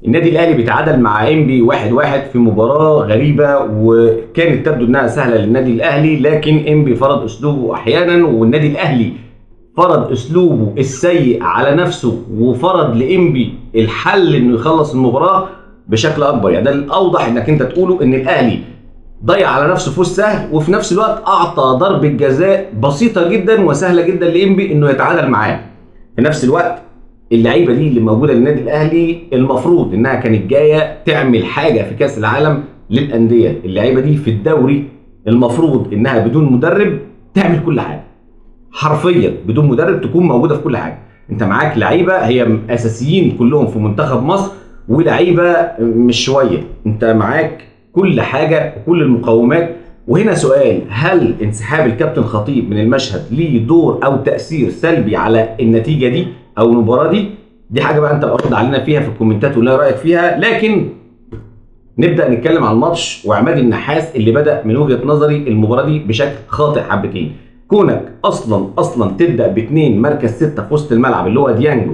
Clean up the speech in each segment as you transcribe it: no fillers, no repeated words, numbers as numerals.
النادي الاهلي بيتعادل مع انبي 1-1 في مباراه غريبه، وكانت تبدو انها سهله للنادي الاهلي، لكن انبي فرض اسلوبه احيانا، والنادي الاهلي فرض اسلوبه السيء على نفسه وفرض لانبي الحل انه يخلص المباراه بشكل اكبر. يعني ده الاوضح انك انت تقوله ان الاهلي ضيع على نفسه فوز سهل، وفي نفس الوقت اعطى ضربه جزاء بسيطه جدا وسهله جدا لانبي انه يتعادل معاه. في نفس الوقت اللعيبه دي اللي موجوده للنادي الاهلي المفروض انها كانت جايه تعمل حاجه في كاس العالم للانديه. اللعيبه دي في الدوري المفروض انها بدون مدرب تعمل كل حاجه، حرفيا بدون مدرب تكون موجوده في كل حاجه. انت معاك لعيبه هي اساسيين كلهم في منتخب مصر، ولعيبه مش شويه، انت معاك كل حاجه وكل المقومات. وهنا سؤال، هل انسحاب الكابتن خطيب من المشهد ليه دور او تاثير سلبي على النتيجه دي او المباراه دي؟ دي حاجه بقى انت برد علينا فيها في الكومنتات ولا رايك فيها. لكن نبدا نتكلم عن الماتش وعماد النحاس اللي بدا من وجهه نظري المباراه دي بشكل خاطئ حبتين. كونك اصلا تبدا باثنين مركز 6 في وسط الملعب اللي هو ديانج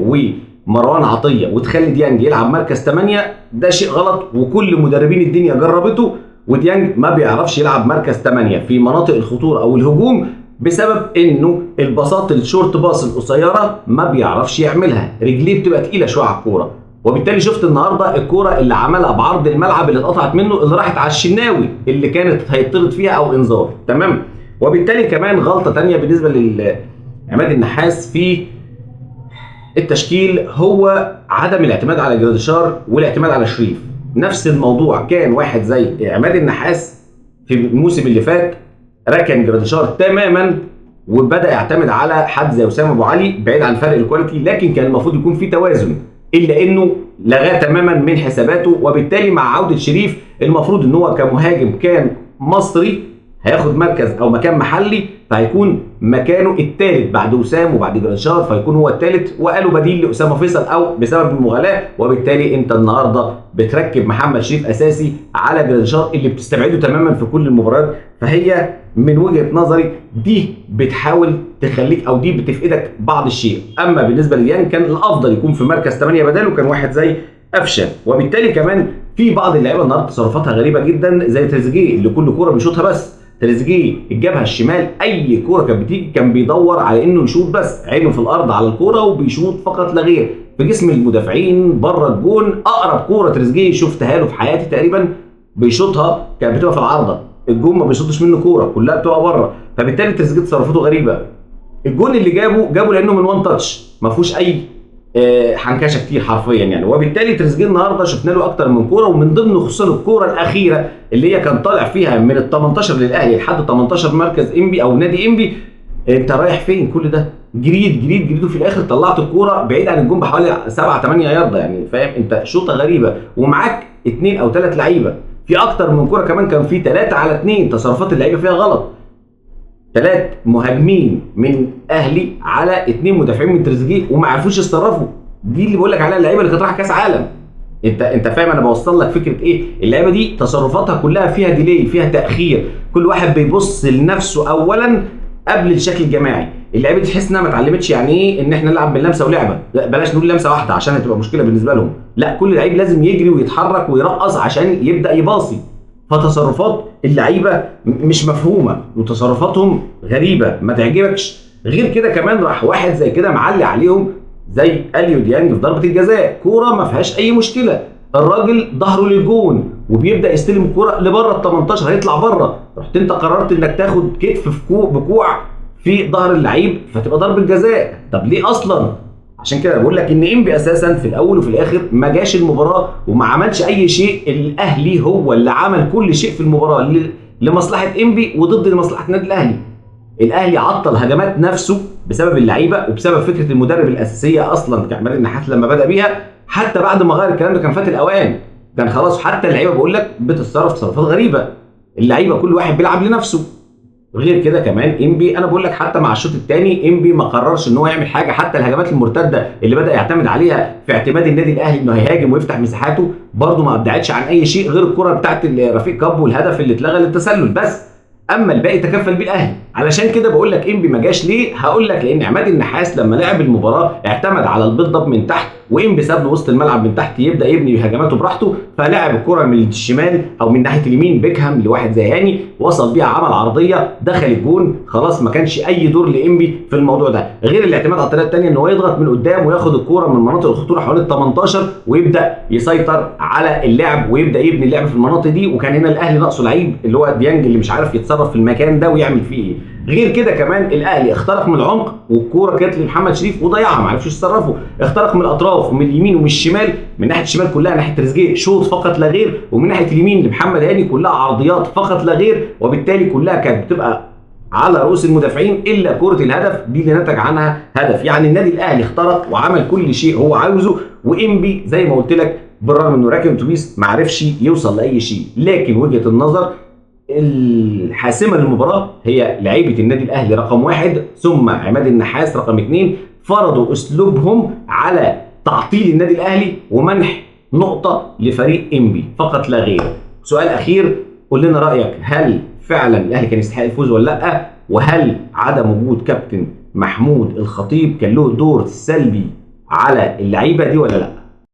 ومروان عطيه، وتخلي ديانج يلعب مركز 8، ده شيء غلط، وكل مدربين الدنيا جربته. وديانج ما بيعرفش يلعب مركز 8 في مناطق الخطوره او الهجوم بسبب انه الباصات الشورت باص القصيره ما بيعرفش يعملها، رجليه بتبقى تقيله شويه على الكوره. وبالتالي شفت النهارده الكوره اللي عملها بعرض الملعب اللي اتقطعت منه اللي راحت على الشناوي اللي كانت هيطرد فيها او انذار، تمام. وبالتالي كمان غلطه ثانيه بالنسبه لعماد النحاس في التشكيل هو عدم الاعتماد على جراديشار والاعتماد على شريف. نفس الموضوع كان واحد زي عماد النحاس في الموسم اللي فات ركن جراديشار تماما وبدا يعتمد على حد زي وسام ابو علي بعيد عن فرق الكواليتي، لكن كان المفروض يكون في توازن، الا انه لغاه تماما من حساباته. وبالتالي مع عوده شريف المفروض ان هو كمهاجم كان مصري هياخد مركز او مكان محلي، فهيكون مكانه الثالث بعد وسام وبعد جراديشار، فيكون هو الثالث وقالوا بديل لاسامه فيصل او بسبب المغالاه. وبالتالي انت النهارده بتركب محمد شريف اساسي على جراديشار اللي بتستبعده تماما في كل المباريات. فهي من وجهه نظري دي بتحاول تخليك او دي بتفقدك بعض الشيء. اما بالنسبه لديان كان الافضل يكون في مركز 8 بداله كان واحد زي قفشه. وبالتالي كمان في بعض اللعيبه النهارده تصرفاتها غريبه جدا زي تريزيجيه اللي كل كوره بيشوطها، بس تريزيجيه الجبهه الشمال اي كوره كانت بتيجي كان بيدور على انه يشوط، بس عينه في الارض على الكوره وبيشوط فقط لا غير في جسم المدافعين بره الجون. اقرب كوره تريزيجيه شفتها له في حياتي تقريبا بيشوطها كانت بتبقى في العارضه، الجون ما بيشوطش منه كوره، كلها بتبقى بره. فبالتالي تريزيجيه تصرفاته غريبه. الجون اللي جابه لانه من وان تاتش، ما فيهوش اي حنكشه كتير حرفيا يعني. وبالتالي تريزيجيه النهارده شفنا له اكتر من كوره، ومن ضمن خصوصا الكوره الاخيره اللي هي كان طالع فيها من ال 18 للاهلي لحد 18 مركز انبي او نادي انبي. انت رايح فين كل ده؟ جريد وفي الاخر طلعت الكوره بعيد عن الجون بحوالي 7 8 يارده يعني، فاهم انت؟ شوطه غريبه ومعاك 2 أو 3 لعيبه في اكتر من كوره، كمان كان في 3 على 2 تصرفات اللعيبه فيها غلط. 3 مهاجمين من اهلي على 2 مدافعين من تريزيجيه وما عرفوش يتصرفوا. دي اللي بقول لك عليها اللعيبه اللي كانت رايحه كاس عالم. انت فاهم انا بوصل لك فكره ايه؟ اللعيبه دي تصرفاتها كلها فيها ديلي، فيها تاخير، كل واحد بيبص لنفسه اولا قبل الشكل الجماعي. اللعيبه دي تحس انها ما اتعلمتش يعني ايه ان احنا نلعب باللمسه ولعبه، لا بلاش نقول لمسه واحده عشان هتبقى مشكله بالنسبه لهم، لا كل لعيب لازم يجري ويتحرك ويرقص عشان يبدا يباصي. فتصرفات اللعيبه مش مفهومه وتصرفاتهم غريبه ما تعجبكش. غير كده كمان راح واحد زي كده معلي عليهم زي اليو ديانج في ضربه الجزاء، كوره ما فيهاش اي مشكله، الراجل ظهره للجون وبيبدا يستلم الكوره لبره ال 18 هيطلع بره، رحت انت قررت انك تاخد كتف في بكوع في ظهر اللعيب فتبقى ضربه جزاء. طب ليه اصلا؟ عشان كده بقول لك ان انبي اساسا في الاول وفي الاخر ما جاش المباراه وما عملش اي شيء، الاهلي هو اللي عمل كل شيء في المباراه لمصلحه انبي وضد مصلحه النادي الاهلي. الاهلي عطل هجمات نفسه بسبب اللعيبه وبسبب فكره المدرب الاساسيه اصلا كعماد النحاس لما بدا بيها، حتى بعد ما غير الكلام ده كان فات الاوان، كان خلاص حتى اللعيبه بقول لك بتتصرف تصرفات غريبه، اللعيبه كل واحد بيلعب لنفسه. غير كده كمان انبي انا بقول لك حتى مع الشوط الثاني انبي ما قررش ان هو يعمل حاجه، حتى الهجمات المرتده اللي بدا يعتمد عليها في اعتماد النادي الاهلي انه هيهاجم ويفتح مساحاته برده ما ابدعتش عن اي شيء غير الكره بتاعت رفيق كاب والهدف اللي اتلغى للتسلل بس، اما الباقي تكفل بيه الاهلي. علشان كده بقول لك انبي ما جاش ليه، هقول لك لان عماد النحاس لما لعب المباراه اعتمد على البيلد اب من تحت وانبي ساب له وسط الملعب من تحت يبدا يبني هجماته براحته، فلعب الكره من الشمال او من ناحيه اليمين بيكهام لواحد زي هاني، وصل بيها عمل عرضيه دخل الجون. خلاص ما كانش اي دور لانبي في الموضوع ده غير الاعتماد على الطريقه الثانيه ان هو يضغط من قدام وياخد الكره من مناطق الخطوره حوالي ال 18 ويبدا يسيطر على اللعب ويبدا يبني اللعب في المناطق دي. وكان هنا الاهلي ناقصه لعيب اللي هو ديانج اللي مش عارف يتصرف في المكان ده ويعمل فيه ايه. غير كده كمان الاهلي اخترق من العمق والكوره كانت لمحمد شريف وضيعها، ما عرفش يتصرفوا. اخترق من الاطراف ومن اليمين ومن الشمال، من ناحيه الشمال كلها ناحيه تريزيجيه شوط فقط لا غير، ومن ناحيه اليمين لمحمد هاني كلها عرضيات فقط لا غير، وبالتالي كلها كانت بتبقى على رؤوس المدافعين الا كره الهدف دي اللي نتج عنها هدف. يعني النادي الاهلي اخترق وعمل كل شيء هو عاوزه، وانبي زي ما قلت لك بالرغم انه راكب اتوبيس ما عرفش يوصل لاي شيء. لكن وجهه النظر الحاسمه للمباراه هي لعيبه النادي الاهلي رقم 1 ثم عماد النحاس رقم 2 فرضوا اسلوبهم على تعطيل النادي الاهلي ومنح نقطه لفريق انبي فقط لا غير. سؤال اخير، قول لنا رايك، هل فعلا الاهلي كان يستحق الفوز ولا لا؟ وهل عدم وجود كابتن محمود الخطيب كان له دور سلبي على اللعيبه دي ولا لا؟